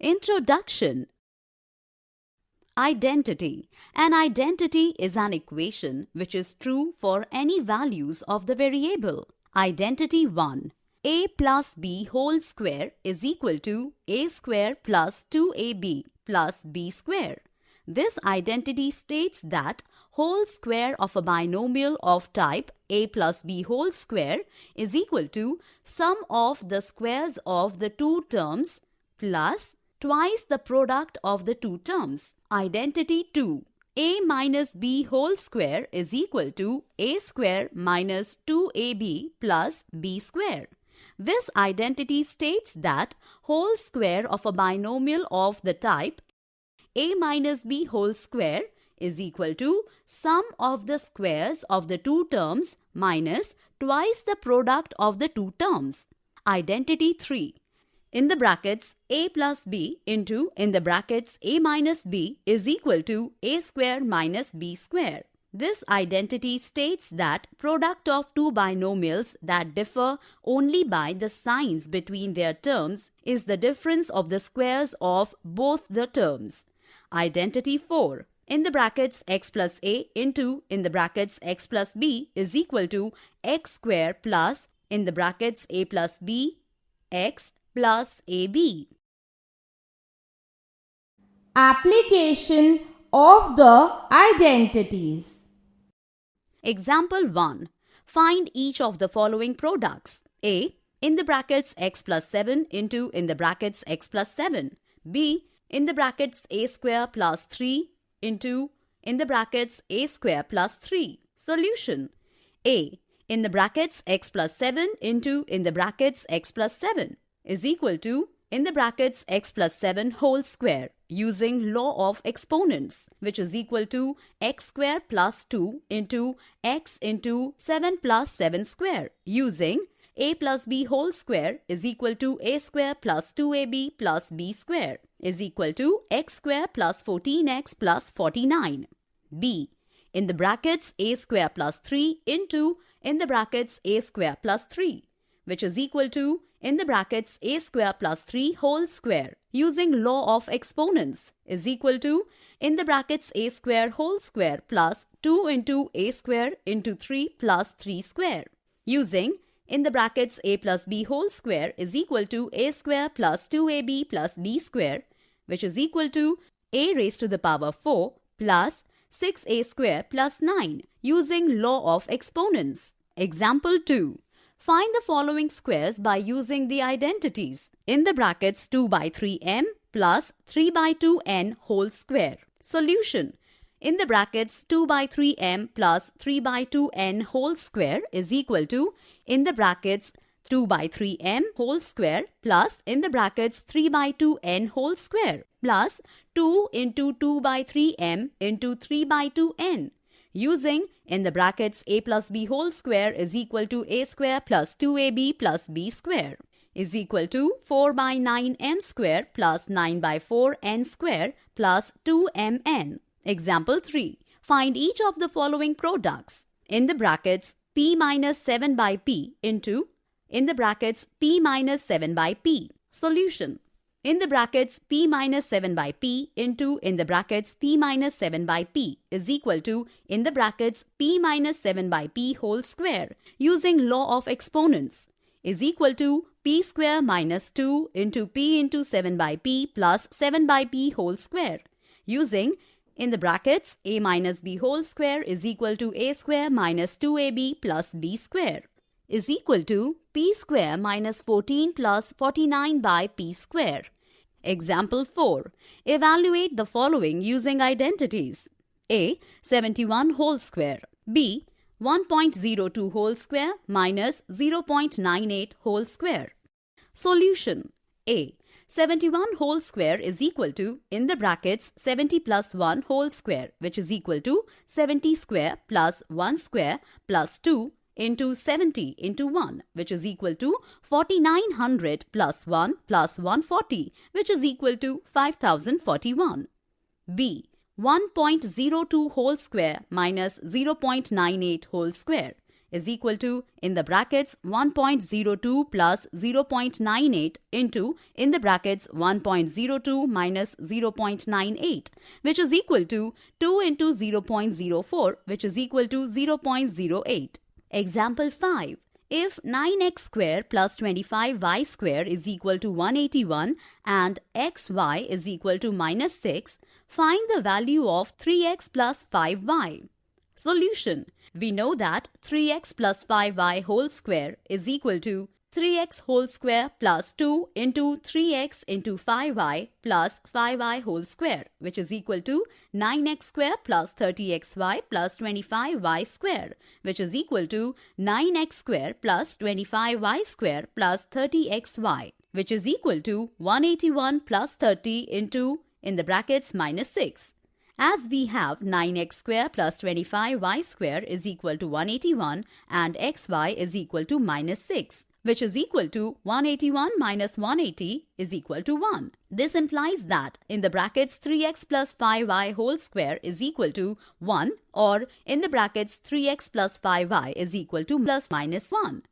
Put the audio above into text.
Introduction. Identity. An identity is an equation which is true for any values of the variable. Identity 1. A plus b whole square is equal to a square plus 2ab plus b square. This identity states that whole square of a binomial of type a plus b whole square is equal to sum of the squares of the two terms plus twice the product of the two terms. Identity 2. A minus b whole square is equal to a square minus 2ab plus b square. This identity states that whole square of a binomial of the type a minus b whole square is equal to sum of the squares of the two terms minus twice the product of the two terms. Identity 3. In the brackets a plus b into in the brackets a minus b is equal to a square minus b square. This identity states that product of two binomials that differ only by the signs between their terms is the difference of the squares of both the terms. Identity 4. In the brackets x plus a into in the brackets x plus b is equal to x square plus in the brackets a plus b x plus ab. Application of the identities. Example 1. Find each of the following products. A. In the brackets x plus 7 into in the brackets x plus 7. B. In the brackets a square plus 3 into in the brackets a square plus 3. Solution. A. In the brackets x plus 7 into in the brackets x plus 7 is equal to in the brackets x plus 7 whole square using law of exponents, which is equal to x square plus 2 into x into 7 plus 7 square using a plus b whole square is equal to a square plus 2ab plus b square is equal to x square plus 14x plus 49. B. In the brackets a square plus 3 into in the brackets a square plus 3, which is equal to in the brackets a square plus 3 whole square using law of exponents is equal to in the brackets a square whole square plus 2 into a square into 3 plus 3 square using in the brackets a plus b whole square is equal to a square plus 2ab plus b square, which is equal to a raised to the power 4 plus 6a square plus 9 using law of exponents. Example 2. Find the following squares by using the identities. In the brackets 2 by 3m plus 3 by 2n whole square. Solution. In the brackets 2 by 3m plus 3 by 2n whole square is equal to in the brackets 2 by 3m whole square plus in the brackets 3 by 2n whole square plus 2 into 2 by 3m into 3 by 2n using in the brackets a plus b whole square is equal to a square plus 2ab plus b square is equal to 4 by 9m square plus 9 by 4n square plus 2mn. Example 3. Find each of the following products. In the brackets p minus 7 by p into in the brackets p minus 7 by p. Solution. In the brackets p minus 7 by p into in the brackets p minus 7 by p is equal to in the brackets p minus 7 by p whole square using law of exponents is equal to p square minus 2 into p into 7 by p plus 7 by p whole square using in the brackets a minus b whole square is equal to a square minus 2ab plus b square is equal to p square minus 14 plus 49 by p square. Example 4. Evaluate the following using identities. A. 71 whole square. B. 1.02 whole square minus 0.98 whole square. Solution. A. 71 whole square is equal to in the brackets 70 plus 1 whole square, which is equal to 70 square plus 1 square plus 2 into 70 into 1, which is equal to 4900 plus 1 plus 140, which is equal to 5041. B. 1.02 whole square minus 0.98 whole square is equal to in the brackets 1.02 plus 0.98 into in the brackets 1.02 minus 0.98, which is equal to 2 into 0.04, which is equal to 0.08. Example 5. If 9x square plus 25y square is equal to 181 and xy is equal to minus 6, find the value of 3x plus 5y. Solution. We know that 3x plus 5y whole square is equal to 3x whole square plus 2 into 3x into 5y plus 5y whole square, which is equal to 9x square plus 30xy plus 25y square, which is equal to 9x square plus 25y square plus 30xy, which is equal to 181 plus 30 into in the brackets minus 6. As we have 9x square plus 25y square is equal to 181 and xy is equal to minus 6, which is equal to 181 minus 180 is equal to 1. This implies that in the brackets 3x plus 5y whole square is equal to 1, or in the brackets 3x plus 5y is equal to plus minus 1.